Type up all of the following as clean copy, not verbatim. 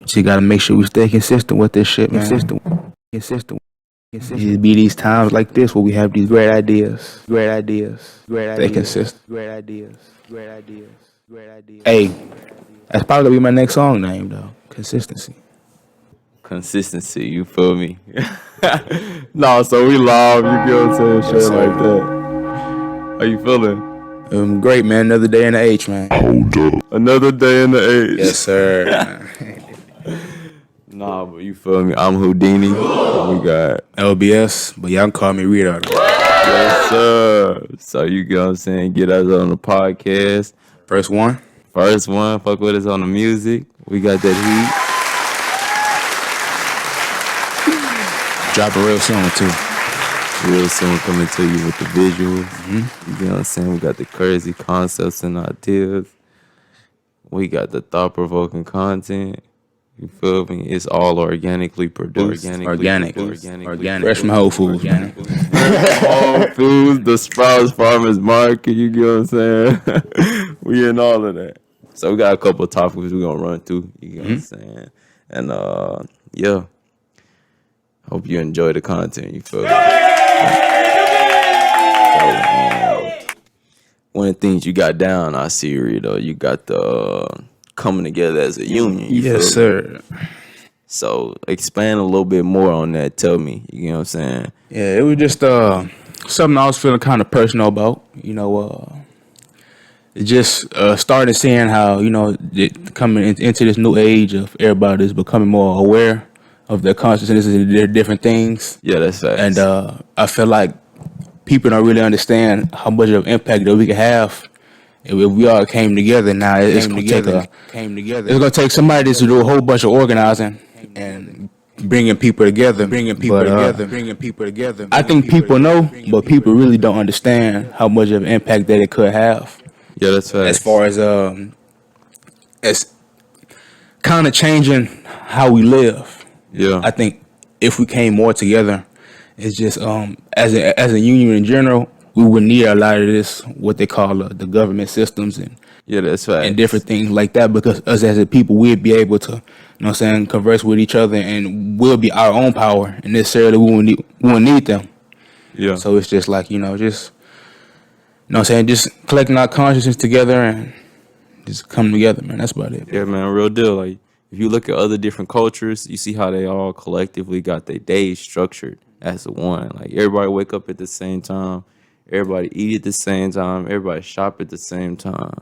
But you gotta make sure we stay consistent with this shit, man. Consistent. It be these times like this where we have these great ideas. Stay consistent. Hey, that's probably gonna be my next song name though. Consistency. Consistency, you feel me? No, so we live, you get what I'm saying? Shit like that. How you feeling? Great, man. Another day in the H, man. Another day in the age. Yes, sir. Nah, but you feel me? I'm Houdini. We got LBS, but y'all can call me Rita. yes, sir. So you get what I'm saying? Get us on the podcast. First one. Fuck with us on the music. We got that Dropping real soon too. heat. Real soon coming to you with the visuals. You get what I'm saying? We got the crazy concepts and ideas. We got the thought-provoking content. You feel me? It's all organically produced. Organic. Fresh from Whole Foods, man. Whole Foods, the Sprouts Farmers Market, you get what I'm saying? We in all of that. So we got a couple of topics we're going to run through, you get what I'm saying? And, yeah. Hope you enjoy the content, you feel me? So, one of the things you got down, I see, Rito, you got the coming together as a union. Yes, sir. So expand a little bit more on that. Tell me, you know what I'm saying? Yeah, it was just something I was feeling kind of personal about. You know, it just started seeing how, you know, coming into this new age of everybody is becoming more aware of their consciousness and their different things. Yeah, that's facts. And I feel like people don't really understand how much of impact that we can have if we all came together. Now it's gonna take somebody to do a whole bunch of organizing and bringing people together. I think people know, but people really don't understand how much of an impact that it could have. Yeah, that's facts. As far as kind of changing how we live. Yeah. I think if we came more together, it's just as a union in general, we would need a lot of this, what they call the government systems and Yeah, that's facts. and different things like that, because us as a people, we'd be able to, you know what I'm saying, converse with each other, and we'll be our own power, and necessarily we won't need them. Yeah. So it's just like, you know what I'm saying, just collecting our consciousness together and just coming together, man. That's about it. Yeah, man, real deal. Like, if you look at other different cultures, you see how they all collectively got their days structured as one. Like, everybody wake up at the same time. Everybody eat at the same time. Everybody shop at the same time.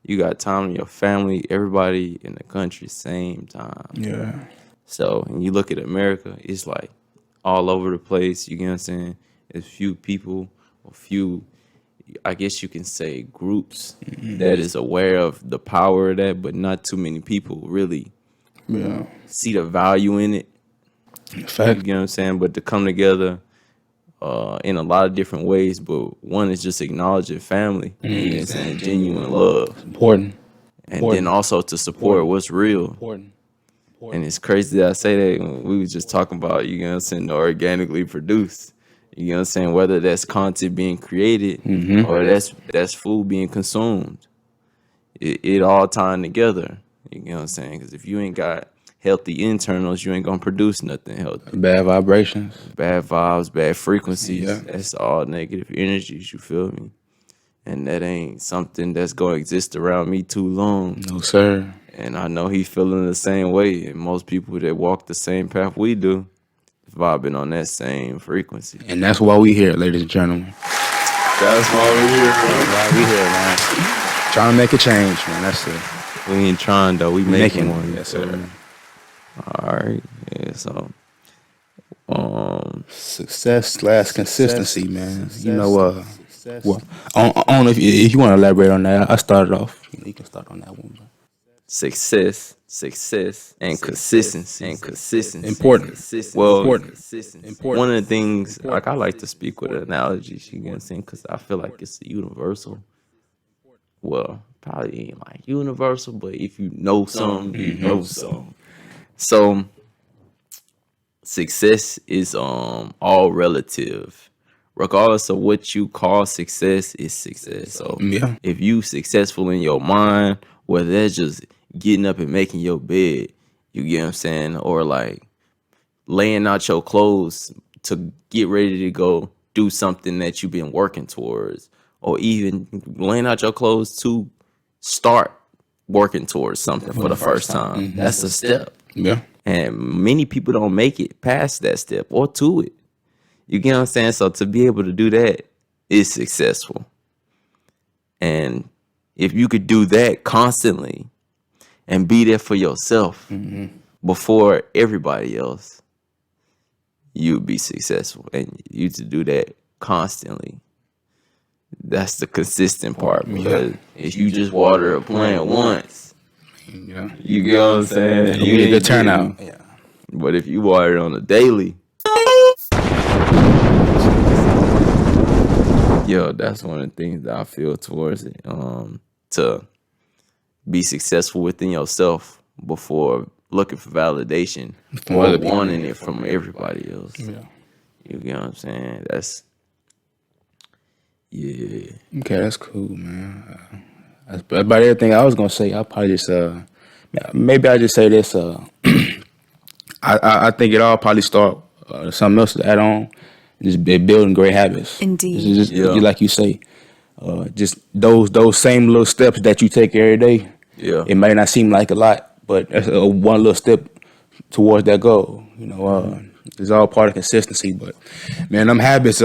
You got time with your family, everybody in the country, same time. Yeah. So, when you look at America, it's like all over the place. You get what I'm saying? There's few people or few, I guess you can say, groups that is aware of the power of that, but not too many people really see the value in it. Fact. You get what I'm saying? But to come together in a lot of different ways, but one is just acknowledging family, you know what I'm saying, genuine love. Important. And then also to support what's real. And it's crazy that I say that when we was just talking about, you know what I'm saying, the organically produced. You know what I'm saying? Whether that's content being created or that's food being consumed. It all tying together. You know what I'm saying? Because if you ain't got healthy internals, you ain't going to produce nothing healthy. Bad vibrations. Bad vibes, bad frequencies. Yeah. That's all negative energies, you feel me? And that ain't something that's going to exist around me too long. No, sir. And I know he feeling the same way. And most people that walk the same path we do, vibing on that same frequency. And that's why we here, ladies and gentlemen. That's why we here, bro. Why we here, man. Trying to make a change, man. That's it. We ain't trying, though. We making one. Yes, sir. All right. Yeah, so Success / consistency, man. You know, well, I don't know if you want to elaborate on that. I started off. You can start on that one. Bro. success, and consistency. Important. Well, Important. one of the things, like, I like to speak with analogies, you get what I'm saying, because I feel like it's universal. Well, probably ain't like universal, but if you know something, you know something. So success is all relative. Regardless of what you call success, is success. So if you successful in your mind, whether that's just getting up and making your bed, You get what I'm saying? Or like laying out your clothes to get ready to go do something that you've been working towards, or even laying out your clothes to start working towards something for the first time. That's a step. Yeah. And many people don't make it past that step or to it. You get what I'm saying? So to be able to do that is successful. And if you could do that constantly and be there for yourself before everybody else, you'd be successful. And you to do that constantly, that's the consistent part. Because if you just water a plant once, Yeah. you get what I'm saying? You get a good turnout. Yeah. But if you water it on a daily, yo, that's one of the things that I feel towards it. To be successful within yourself before looking for validation or other people. wanting it from everybody else. Yeah. You get what I'm saying? That's yeah. Okay, that's cool, man. That's about everything I was gonna say. I'll probably just maybe I just say this. I think it all probably start something else to add on. Just building great habits. Indeed. Just Yeah. like you say, just those same little steps that you take every day. Yeah. It may not seem like a lot, but that's one little step towards that goal. You know, it's all part of consistency. But man, them habits.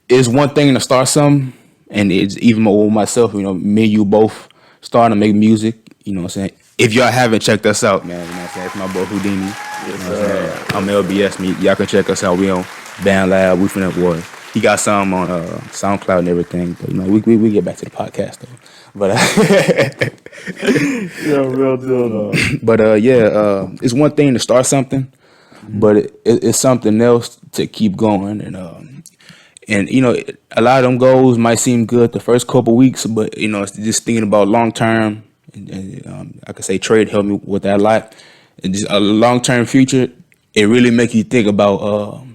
It's one thing to start something, and it's even more with myself. You know, me and you both starting to make music. You know what I'm saying? If y'all haven't checked us out, man, you know what I'm saying? It's my boy Houdini. You know what I'm saying? I'm LBS. Y'all can check us out. We on Band Lab. We finna boy. He got some on SoundCloud and everything. But you know, we get back to the podcast though. But Yeah, real deal though. but it's one thing to start something, but it's something else to keep going. And you know, a lot of them goals might seem good the first couple weeks, but you know, it's just thinking about long term. I could say trade helped me with that a lot. And just a long term future, it really make you think about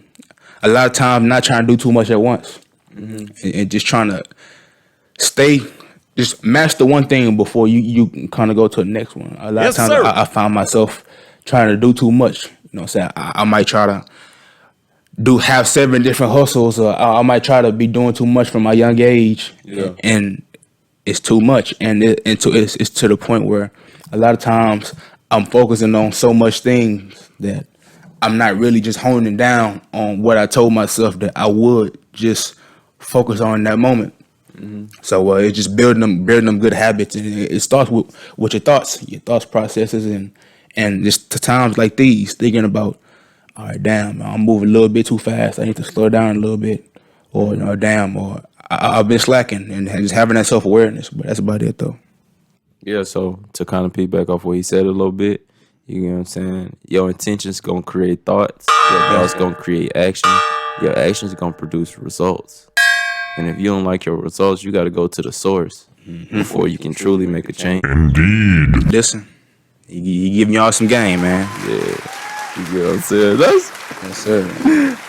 a lot of times not trying to do too much at once, and just trying to just master one thing before you kind of go to the next one. A lot of times I found myself trying to do too much. You know what I'm saying? I might try to have 7 different hustles, or I might try to be doing too much from my young age, and it's too much, and it's to the point where a lot of times I'm focusing on so much things that I'm not really just honing down on what I told myself that I would just focus on in that moment. So it's just building them good habits, and it starts with your thoughts processes, and just to times like these, thinking about, all right, damn, I'm moving a little bit too fast. I need to slow down a little bit, or you know, damn, or I've been slacking, and just having that self-awareness. But that's about it, though. Yeah, so to kind of piggyback off what he said a little bit, you know what I'm saying? Your intentions gonna create thoughts. Your thoughts gonna create action. Your actions gonna produce results. And if you don't like your results, you got to go to the source before you can truly make a change. Indeed. Listen, he giving y'all some game, man. Yeah, you get what I'm saying? That's Yes, sir.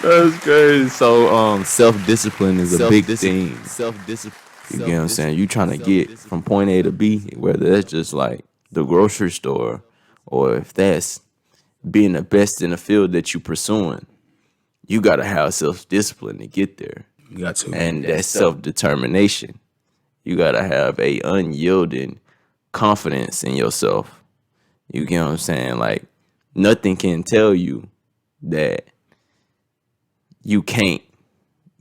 that's crazy. So self-discipline is a big thing. You get what I'm saying? You trying to get from point A to B, whether that's just like the grocery store, or if that's being the best in the field that you pursuing, you gotta have self-discipline to get there. You got to. And that's self-determination. You gotta have a unyielding confidence in yourself. You get what I'm saying? Like, nothing can tell you that you can't,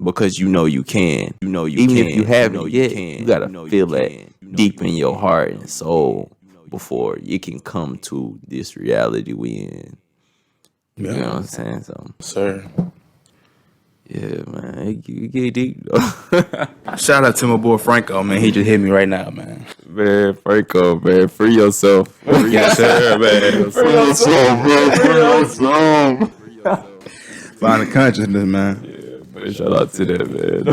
because you know you can. You know you even can. If you haven't yet, you gotta feel that deep in your heart and soul before you can come to this reality we in. You know what I'm saying? So, Sir. yeah, man, you get deep though. Shout out to my boy Franco, man. He just hit me right now, man. Man, Franco, man, free yourself. Yes, sir, man. Free yourself, man. Free yourself. Find the consciousness, man. Yeah, man, shout out to that, man.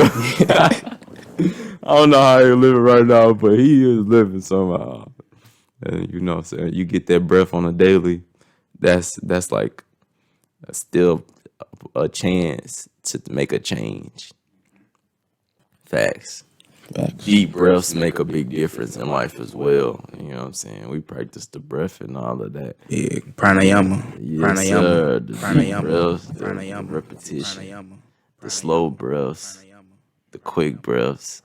I don't know how he's living right now, but he is living somehow. And you know what I'm saying? You get that breath on a daily, that's like still a chance to make a change. Facts. Facts. Deep breaths make a big difference in life as well. You know what I'm saying? We practice the breath and all of that. Yeah, pranayama, Yes, pranayama, sir. The deep pranayama, breaths, the pranayama, repetition, pranayama, the slow pranayama, breaths, pranayama, the quick pranayama, breaths,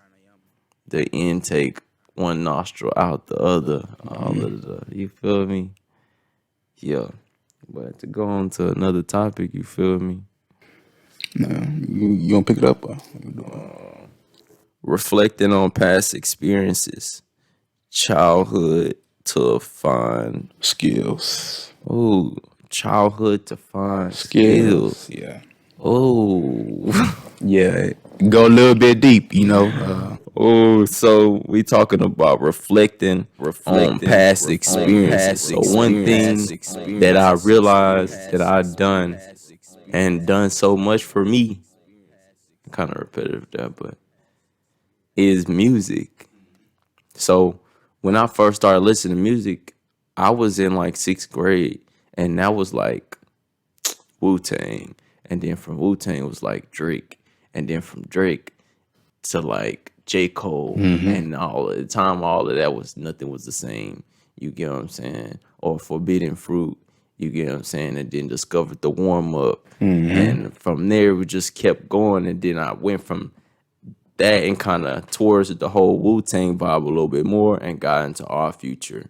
the intake, one nostril out the other. All of the, you feel me? Yeah. But to go on to another topic, you feel me? No, you gonna pick it up? Reflecting on past experiences, childhood to find, Skills, oh, childhood to find skills. skills. Yeah, Oh, yeah. Go a little bit deep, you know. oh, so we talking about reflecting on past experiences. So one thing that I realized that I've done and done so much for me, kind of repetitive there, but is music. So when I first started listening to music, I was in like 6th grade, and that was like Wu Tang, and then from Wu Tang it was like Drake, and then from Drake to like J. Cole, and all of the time, all of that was nothing was the same. You get what I'm saying? Or Forbidden Fruit, you get what I'm saying? And then discovered the warm up, and from there we just kept going, and then I went from that and kind of towards the whole Wu Tang vibe a little bit more, and got into Our Future.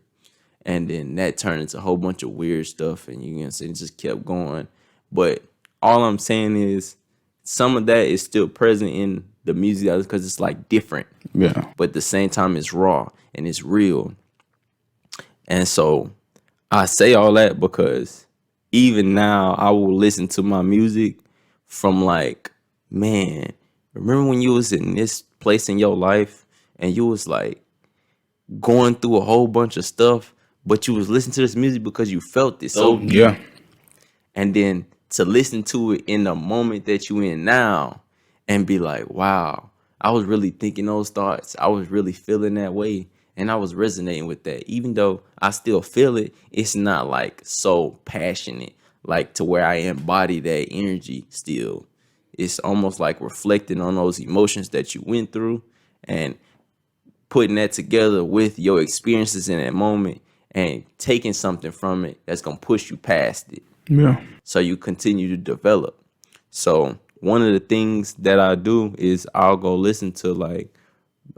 And then that turned into a whole bunch of weird stuff, and you know what I'm saying, it just kept going. But all I'm saying is some of that is still present in the music because it's like different, yeah, but at the same time it's raw and it's real. And so I say all that because even now I will listen to my music from like, man, remember when you was in this place in your life and you was like going through a whole bunch of stuff, but you was listening to this music because you felt it so deep. yeah, And then to listen to it in the moment that you in now and be like, wow, I was really thinking those thoughts. I was really feeling that way. And I was resonating with that. Even though I still feel it, it's not like so passionate, like to where I embody that energy still. It's almost like reflecting on those emotions that you went through and putting that together with your experiences in that moment and taking something from it that's going to push you past it. yeah. So you continue to develop. So one of the things that I do is I'll go listen to like,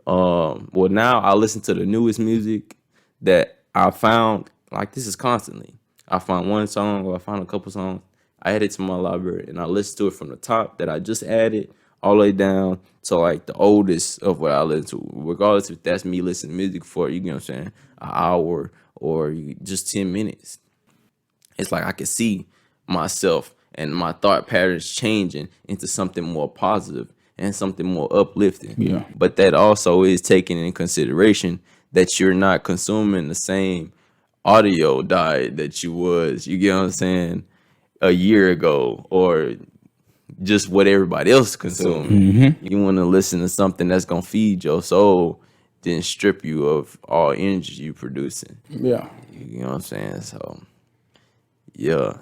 well, now I listen to the newest music that I found. Like, this is constantly. I find one song or I find a couple songs. I add it to my library and I listen to it from the top that I just added all the way down to like the oldest of what I listen to, regardless if that's me listening to music for, you know what I'm saying, an hour or just 10 minutes. It's like I can see myself and my thought patterns changing into something more positive and something more uplifting. Yeah. But that also is taking in consideration that you're not consuming the same audio diet that you was, you get what I'm saying, a year ago, or just what everybody else consuming. You want to listen to something that's going to feed your soul, then strip you of all energy you producing. Yeah. You know what I'm saying? So, yeah.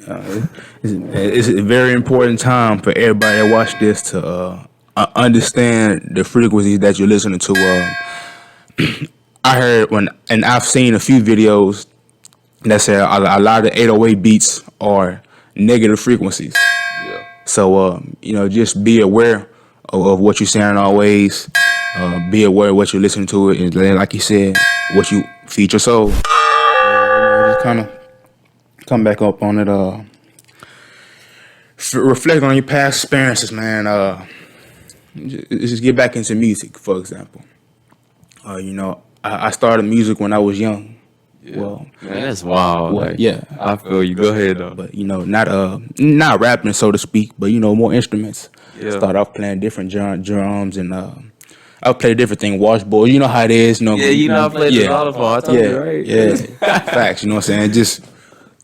It's a very important time for everybody that watch this to understand the frequencies that you're listening to. I heard and I've seen a few videos that say a lot of 808 beats are negative frequencies. Yeah. So, just be aware of what you're saying always. Be aware of what you're listening to it. And like you said, what you feed your soul. Just kind of come back up on it. Reflect on your past experiences, man. Just get back into music, for example. I started music when I was young. Yeah. Well, man, that's wild. well, Like, yeah. I feel you. Go ahead, though. But not rapping, so to speak, but more instruments. Yeah. Start off playing different drums and I play different things, washboard. You know how it is, Yeah, I played the xylophone. I told you, right? Yeah, facts. You know what I'm saying? Just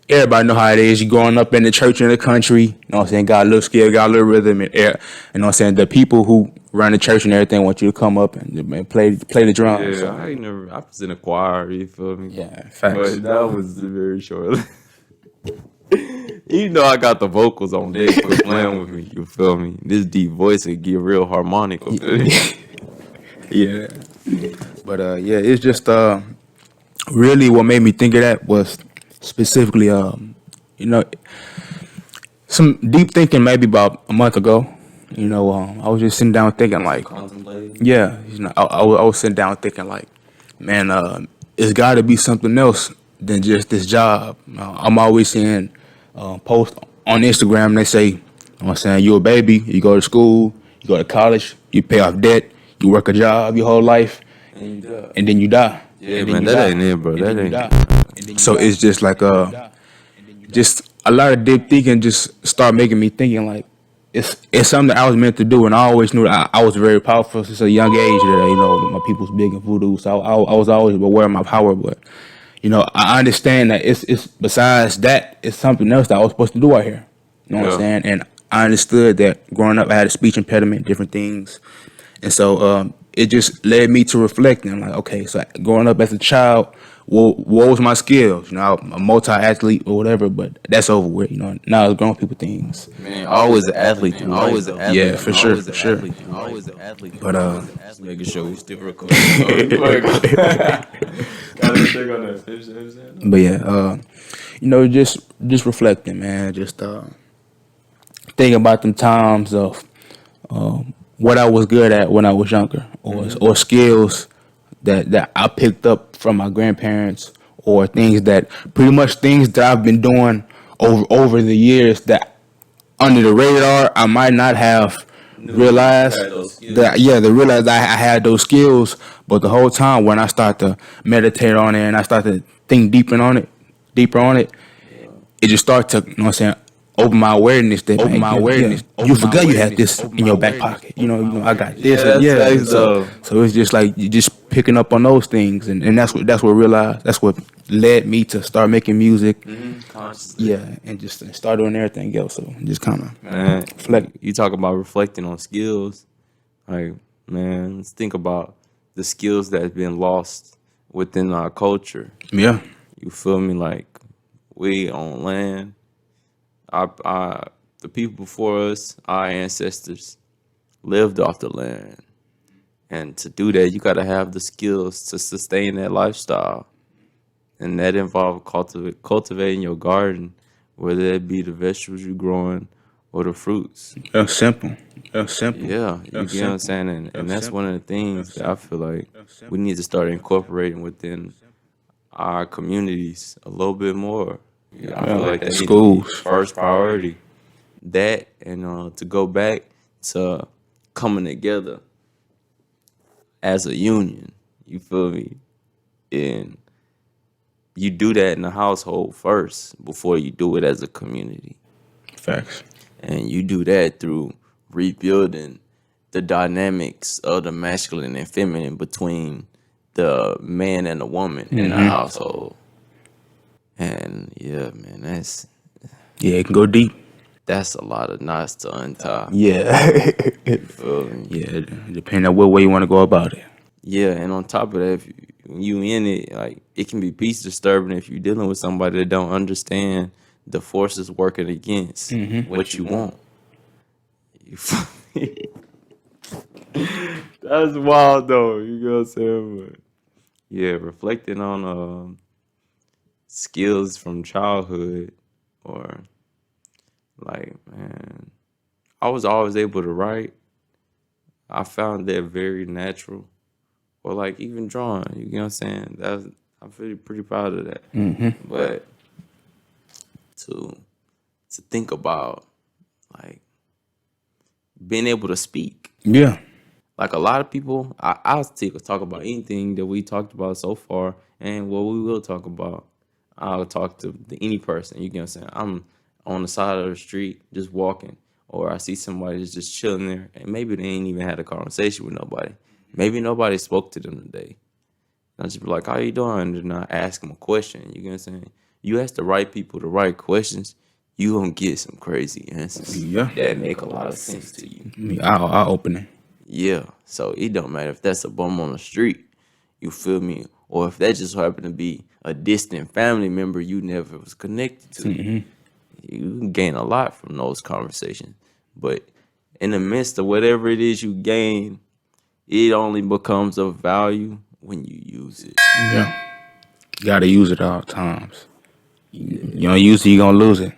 everybody know how it is. You growing up in the church in the country. You know what I'm saying? Got a little skill, got a little rhythm, and air. You know what I'm saying? The people who run the church and everything want you to come up and play the drums. Yeah, I was in a choir. You feel me? Yeah, facts. But that was very short. You know, I got the vocals on deck for playing with me. You feel me? This deep voice would get real harmonic up there. Yeah. But yeah, it's just really what made me think of that was specifically you know, some deep thinking maybe about a month ago. I was just sitting down thinking like, Contemplating. yeah, I was sitting down thinking like, man, it's got to be something else than just this job. I'm always seeing posts on Instagram. They say, I'm saying, you're a baby, you go to school, you go to college, you pay off debt, you work a job your whole life, And you die. and then you die, Yeah, and then man, you that die, ain't it, bro. and That then you ain't die. it. So it's just like just a lot of deep thinking just start making me thinking like it's something that I was meant to do, and I always knew that I was very powerful since a young age. That my people's big in voodoo, so I was always aware of my power. But I understand that it's besides that, it's something else that I was supposed to do out here. You know what I'm Yeah. saying? And I understood that growing up, I had a speech impediment, different things, and so it just led me to reflect. And I'm like, okay, so growing up as a child, what was my skills? I'm a multi-athlete or whatever, but that's over with. Now it's grown people things. Man, always an athlete through life, Always an though. athlete. Yeah, for sure, for sure. But Just making sure we still recording. Gotta check on that. Finish that. but yeah, just reflecting, man. Just thinking about them times of what I was good at when I was younger, or skills that I picked up from my grandparents, or pretty much things that I've been doing over the years that under the radar I might not have realized Had those skills. that. Yeah, they realized I had those skills, but the whole time when I start to meditate on it and I start to think deeper on it, it just starts to, what I'm saying, open my awareness that you forgot you had this in your back pocket. I got this. Yeah, that's nice, So, though. so it's just like you just picking up on those things, and that's what realized. That's what led me to start making music. Consciously. Yeah, and just start doing everything else. So just kind of Man, reflect. you talk about reflecting on skills. Like, man, let's think about the skills that have been lost within our culture. Yeah, You feel me? Like, we on land. The people before us, our ancestors, lived off the land. And to do that, you got to have the skills to sustain that lifestyle. And that involves cultivating your garden, whether it be the vegetables you're growing or the fruits. that's simple. That's simple. Yeah, you get what I'm saying? And that's one of the things that I feel like we need to start incorporating within our communities a little bit more. Yeah, I feel like that need to be Schools. first priority. That and to go back to coming together as a union. You feel me? And you do that in the household first before you do it as a community. Facts. And you do that through rebuilding the dynamics of the masculine and feminine between the man and the woman in the household. And yeah, man, Yeah, it can go deep. that's a lot of knots to untie. Yeah. You feel me? Yeah, depending on what way you want to go about it. Yeah, and on top of that, if you in it, like it can be peace disturbing if you're dealing with somebody that don't understand the forces working against what you want. You feel me? That's wild though. You know what I'm saying? But yeah, reflecting on skills from childhood, or like, man, I was always able to write. I found that very natural. Or like even drawing, you know what I'm saying? I'm pretty proud of that. But to think about like being able to speak. Yeah. Like a lot of people, I'll talk about anything that we talked about so far, and what we will talk about. I'll talk to any person. You get what I'm saying? I'm on the side of the street just walking, or I see somebody that's just chilling there, and maybe they ain't even had a conversation with nobody. Maybe nobody spoke to them today. And I just be like, "How you doing?" And I ask them a question. You get what I'm saying? You ask the right people the right questions, you gonna get some crazy answers. Yeah. That make a lot of sense to you. I mean, I'll open it. Yeah, so it don't matter if that's a bum on the street, you feel me, or if that just happened to be a distant family member you never was connected to. You can gain a lot from those conversations. But in the midst of whatever it is you gain, it only becomes of value when you use it. Yeah. You gotta use it all times. You don't use it, you gonna lose it.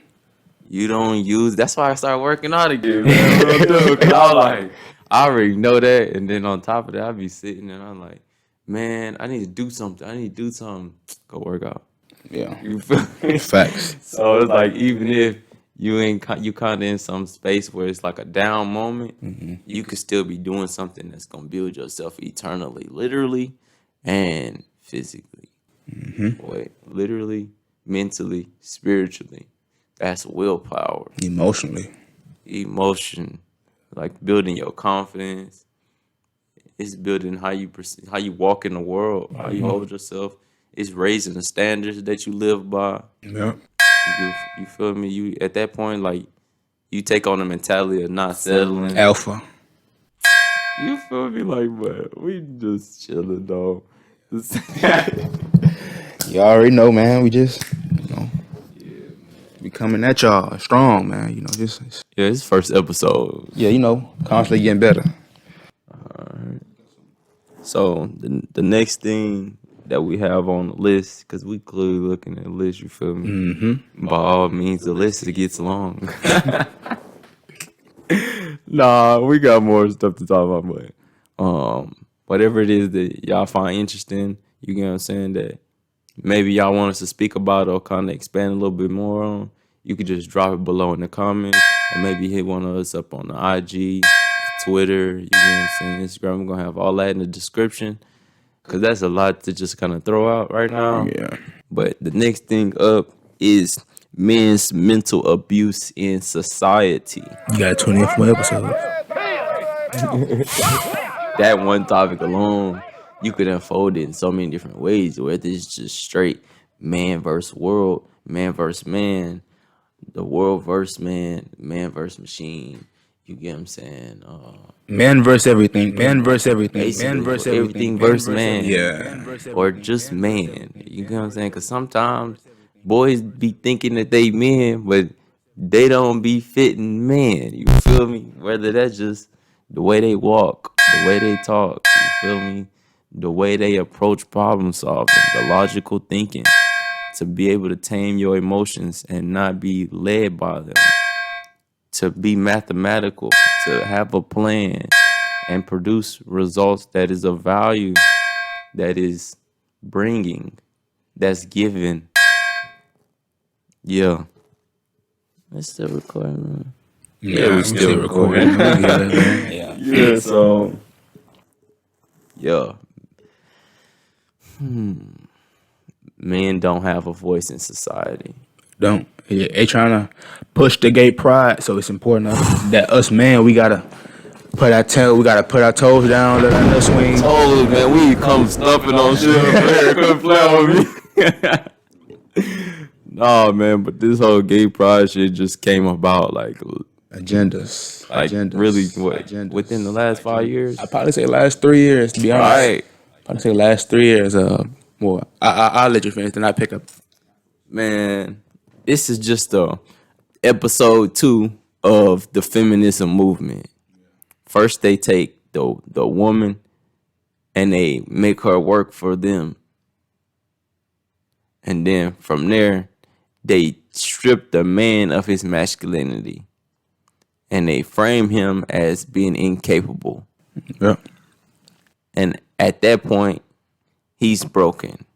You don't use. That's why I started working out again, man. Real deal. Cause I was like, I already know that, and then on top of that, I be sitting and I'm like, man, I need to do something. I need to do something. Go work out. Yeah. You feel me? Facts. So it's like even if you kind of in some space where it's like a down moment, you could still be doing something that's gonna build yourself eternally, literally and physically. Wait, literally, mentally, spiritually. That's willpower, Emotionally. emotion, like building your confidence. It's building how you walk in the world, how you hold yourself. It's raising the standards that you live by. Yeah. You feel me? You at that point, like you take on the mentality of not settling. Alpha. You feel me? Like, but we just chilling, dog. You already know, man. We just, we coming at y'all strong, man. Just Yeah, it's first episode. constantly getting better. So the next thing that we have on the list, because we clearly looking at the list, you feel me? Mm-hmm. By all means, the list gets long. Nah, we got more stuff to talk about, but whatever it is that y'all find interesting, you get what I'm saying, that maybe y'all want us to speak about or kind of expand a little bit more on, you could just drop it below in the comments, or maybe hit one of us up on the IG, Twitter, you know what I'm saying, Instagram. We're gonna have all that in the description, because that's a lot to just kind of throw out right now. Yeah. But the next thing up is men's mental abuse in society. You got 24 episodes. That one topic alone, you could unfold it in so many different ways, whether it's just straight man versus world, man versus man, the world versus man, man versus machine. You get what I'm saying? Man versus everything. Man versus everything. Basically, Man versus everything versus man. Yeah. Or just man. You get what I'm saying? Because sometimes boys be thinking that they men, but they don't be fitting man. You feel me? Whether that's just the way they walk, the way they talk, you feel me? The way they approach problem solving, the logical thinking, to be able to tame your emotions and not be led by them, to be mathematical, to have a plan and produce results that is of value, that is bringing, that's given. Yeah. It's still recording, man. Yeah, we still recording. Yeah, so yeah. Men don't have a voice in society. Don't. They trying to push the gay pride, so it's important that us men, we gotta put our toes down, let our nuts swing. Oh man, we come stumping on shit. Man, couldn't play with me. Nah, man, but this whole gay pride shit just came about like Agendas. Really what within the last 5 years. I probably say last 3 years, to be honest. Right, Probably say last 3 years. More. I'll let you finish, then I pick up. man. This is just episode 2 of the feminism movement. First, they take the woman and they make her work for them, and then from there, they strip the man of his masculinity, and they frame him as being incapable. Yeah. And at that point, he's broken.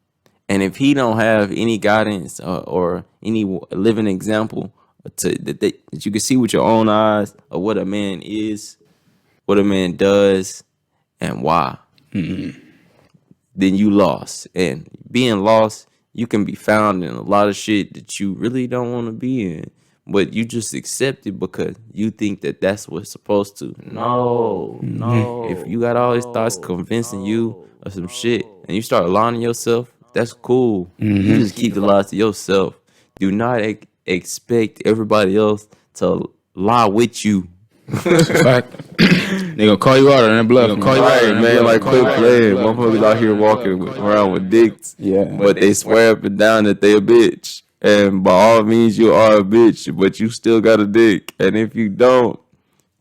And if he don't have any guidance or any living example that you can see with your own eyes of what a man is, what a man does, and why, then you lost. And being lost, you can be found in a lot of shit that you really don't want to be in, but you just accept it because you think that that's what's supposed to. No. If you got all these thoughts convincing you of some shit and you start lying to yourself, that's cool. You just keep the lies to yourself. Do not expect everybody else to lie with you. Fact. They gonna call you out on that bluff. Right, man, like quit playing. Motherfuckers out here walking around with dicks, but they swear up and down that they a bitch. And by all means, you are a bitch, but you still got a dick. And if you don't,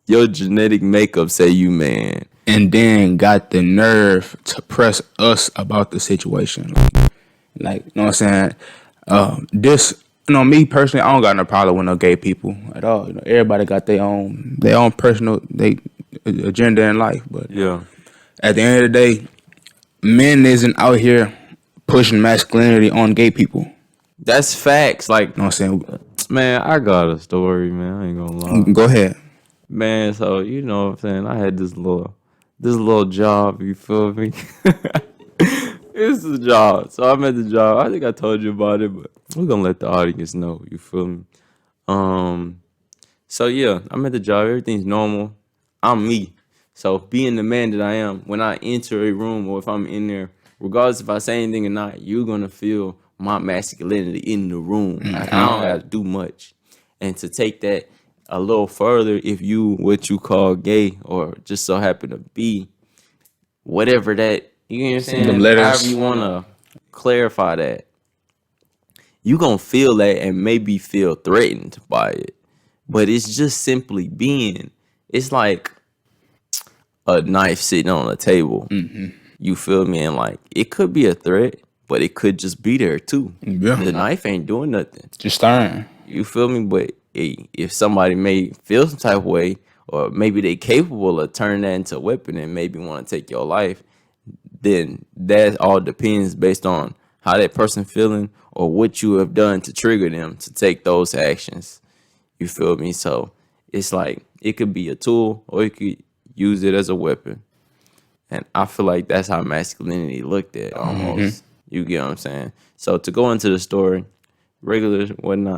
your genetic makeup say you man. and then got the nerve to press us about the situation. Like, you know what I'm saying? This, me personally, I don't got no problem with no gay people at all. Everybody got their own personal agenda in life. But Yeah. at the end of the day, men isn't out here pushing masculinity on gay people. You That's facts. Like, know what I'm saying? man, I got a story, man. I ain't gonna lie. Go ahead. Man, so you know what I'm saying? I had this little job, you feel me? It's a job. So I'm at the job. I think I told you about it, but we're gonna let the audience know, you feel me? Um, so yeah, I'm at the job, everything's normal. I'm me. So being the man that I am, when I enter a room or if I'm in there, regardless if I say anything or not, you're gonna feel my masculinity in the room. Like, I don't have to do much. And to take that a little further, if you what you call gay or just so happen to be whatever that, you know what I'm saying? Them letters. However you wanna clarify that, you gonna feel that and maybe feel threatened by it. But it's just simply being. It's like a knife sitting on a table. You feel me? And like it could be a threat, but it could just be there too. Yeah. The knife ain't doing nothing. Just staring. You feel me? But if somebody may feel some type of way, or maybe they capable of turning that into a weapon and maybe want to take your life, then that all depends based on how that person feeling or what you have done to trigger them to take those actions. You feel me? So it's like it could be a tool or you could use it as a weapon. And I feel like that's how masculinity looked at almost. You get what I'm saying? So to go into the story, regular whatnot.